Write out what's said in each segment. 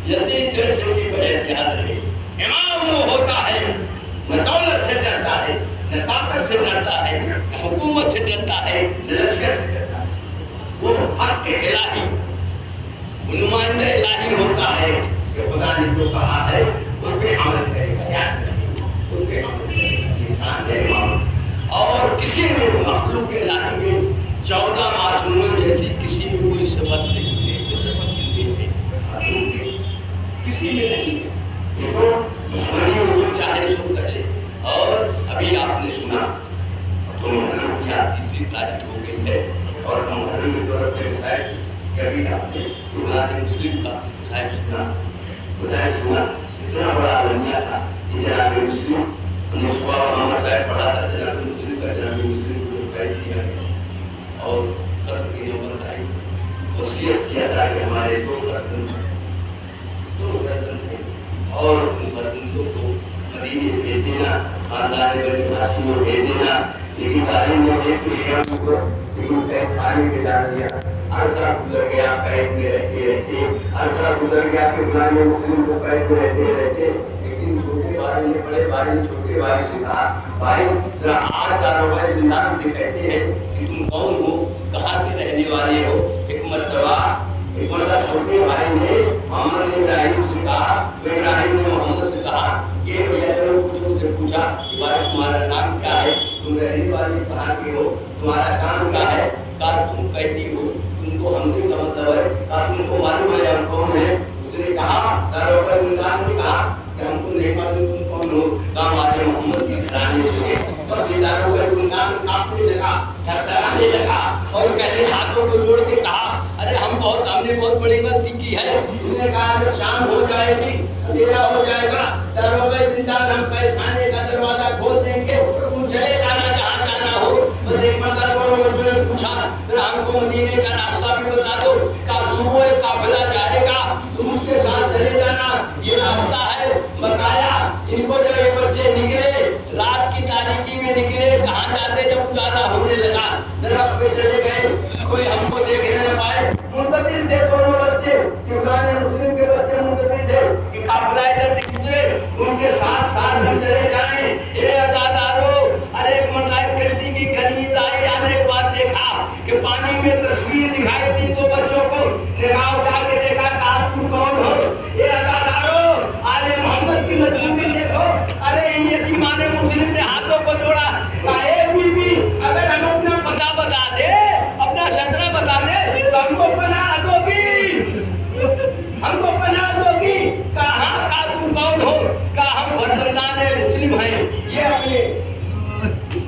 یتیم جیسے کی بیعت یاد رہے. امام وہ ہوتا ہے نہ دولت سے ڈرتا ہے، نہ طاقت سے ڈرتا ہے، نہ حکومت سے ڈرتا ہے، نہ لشکر سے ڈرتا ہے. وہ حق الہی، وہ نمائندہ الہی ہوتا ہے کہ خدا نے جو کہا ہے اس پہ عمل کرے گا. یاد رکھیں اس پہ عمل کرے گا. انسان ہے امام. اور کسی میں مخلوق الہی میں 14 معصوموں جیسی کسی میں کوئی صفت نہیں ہے. کسی میں نہیں ہے. دیکھو دشمنی میں جو چاہے سو کر لے. اور ابھی آپ نے سنا تو محرم کی آج 30 تاریخ ہو گئی ہے اور محرم کی طرف سے مسائل کبھی آپ نے بنیاد مسلم کا مسائل سنا. اتنا بڑا عالمیہ تھا کہ جناب مسلم ہم نے صبح محمد صاحب پڑھا تھا. جناب مسلم کا جناب مسلم کو قید کیا گیا اور قتل کی نوبت آئی. وصیت کیا تھا کہ ہمارے 2 قتل تھے اور ان قتلوں کو مدینے بھیج دینا، خاندان بنی ہاشم کو بھیج دینا. لیکن تعلیم نے ایک کو قید خانے میں ڈال دیا. عرصہ گزر گیا قید میں رہتے رہتے، عرصہ گزر گیا کہ غلام مسلم کو قید میں رہتے رہتے. لیکن چھوٹے بھائی نے بڑے بھائی نے چھوٹے بھائی سے کہا بھائی ذرا آج داروغہ زندان سے کہتے ہیں کہ تم کون ہو، کہاں کے رہنے والے ہو. ایک مرتبہ چھوٹے بھائی نے محمد نے ابراہیم سے کہا، ابراہیم نے محمد سے کہا کہ کچھ سے پوچھا کہ بھائی تمہارا نام کیا ہے، تم رہنے والے کہاں کے ہو، تمہارا کام کیا ہے. کہا تم قیدی ہو، تم کو ہم سے کا مطلب ہے. کہا تم کو معلوم ہے ہم کون ہیں. اس نے کہا داروغہ زندان نے کہا کہ ہم کو نہیں معلوم تم کون ہو. کہا ہمارے محمد کے گھرانے سے ہے. بس یہ داروغہ زندان کانپنے لگا، تھرتھرانے لگا اور کہنے ہاتھوں کو جوڑ کے کہا ارے ہم نے بہت بڑی غلطی کی ہے. انہوں نے کہا جب شام ہو جائے گی اندھیرا ہو جائے گا داروغہ زندان ہم قید خانے کا دروازہ کھول دیں گے، تم چلے جانا جہاں جانا ہو. بس ایک مرتبہ دونوں بچوں نے پوچھا پھر ہم کو مدینے کا راستہ بھی بتا دو. کہا صبح ایک قافلہ جائے گا تم اس کے ساتھ چلے جانا، یہ راستہ ہے. بتایا ان کو جب یہ بچے نکلے رات کی تاریکی میں نکلے، کہاں جاتے جب اجالا ہونے لگا درخت پہ چلے گئے. کوئی ہم کو دیکھنے نہ پائے. منتظر تھے دونوں بچے کہ غلام مسلم کے بچے منتظر تھے کہ قافلہ ادھر سے گزرے ان کے ساتھ ساتھ ہم چلے جائیں. اے عزادارو ارے مرتبہ کسی کی خرید آئی، آنے کے بعد دیکھا کہ پانی میں تصویر دکھائی دی. دو بچوں کو نگاہ اٹھا کے دیکھا کہا تم کون ہو. اے عزادارو آل محمد کی مجموعی دیکھو. ارے ان یتیمان مسلم نے ہاتھوں کو جوڑا. کہا اے بیوی اگر ہم اپنا پتہ بتا دے، اپنا شجرہ بتا دے تو ہم کو پناہ دو گی، ہم کو پناہ دو گی. کہا کہا تم کون ہو. کہا ہم فرزندان مسلم ہیں. یہ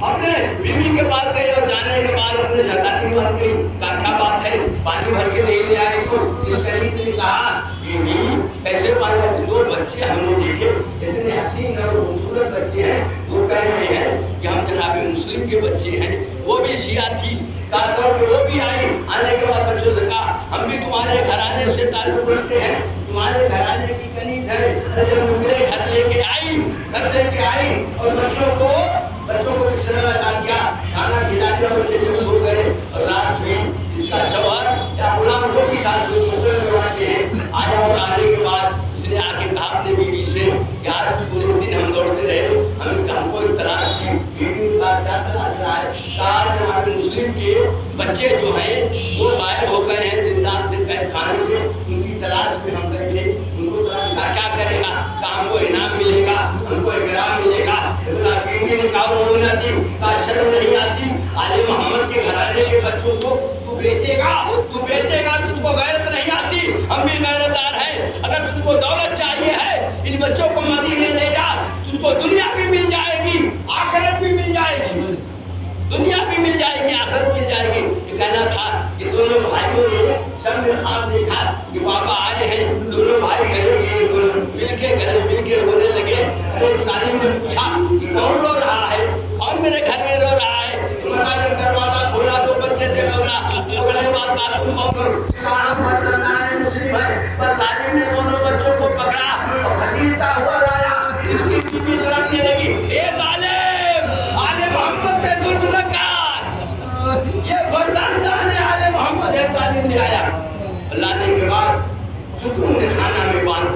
اپنے بیوی کے پاس گئی اور جانے کے بعد اپنے شہزادی کے پاس گئی. کہا کیا بات ہے پانی بھر کے نہیں لے آئے. تو اس قریب نے کہا بیوی کیسے پانی. 2 بچے ہم نے دیکھے اتنے حسین اور خوبصورت بچے ہیں. وہ کہہ رہے ہیں کہ ہم جناب مسلم کے بچے ہیں. وہ بھی شیعہ تھی. کہا وہ بھی آئی. آنے کے بعد بچوں سے کہا ہم بھی تمہارے گھرانے سے تعلق رکھتے ہیں، تمہارے گھرانے کی کنیز ہے. جب نکلے گھر لے کے آئی اور بچوں کو اس طرح لگا دیا، کھانا کھلا دیا. بچے جب سو گئے اور رات ہوئی اس کا شوہر یا غلام کو بھی تھا جو لگواتے ہیں آیا. اور آنے کے بعد اس نے آ کے کہا اپنے بیوی سے کہ آج پورے دن ہم دوڑتے رہے، ہم کو ایک تلاش تھی. بیوی کا کیا تلاش رہا ہے. کہا ہمارے مسلم کے بچے جو ہیں وہ غائب ہو گئے ہیں زندان سے، قید خانے سے. ان کی تلاش میں ہم گئے تھے. ان کو کیا کرے گا. کہا ہم کو انعام ملے گا، ہم کو اکرام ملے گا. بیوی نے کہا وہ نہ تھی. کہا شرم نہیں آتی آل محمد کے گھرانے کے بچوں کو تو بیچے گا، تجھ کو غیرت نہیں آتی. ہم بھی غیرتدار ہیں. اگر تجھ کو دولت چاہیے ہے ان بچوں کو مدینے لے جا، تجھ کو دنیا بھی مل جائے گی آخرت بھی مل جائے گی. دنیا بھی مل جائے گی آخرت مل جائے گی. یہ کہنا تھا کہ دونوں بھائیوں نے سب میں خواب دیکھا کہ بابا آئے ہیں. دونوں بھائی مل کے رونے لگے. ارے سالم نے پوچھا کہ کون رو رہا ہے، کون میرے گھر میں رو رہا ہے. انہوں نے جب دروازہ کھولا 2 بچے تھے. بڑے بات کا تم کون ہو. مسلم ہے. پر سالم نے دونوں بچوں کو پکڑا اور کھسیٹتا ہوا لایا. اس کی بیوی سلامنے لگی. اے ظالم آل محمد پہ ظلم نہ کر. یہ فرزندان آل محمد ہے. ظالم نے آیا لانے کے بعد ستون خانہ میں باندھ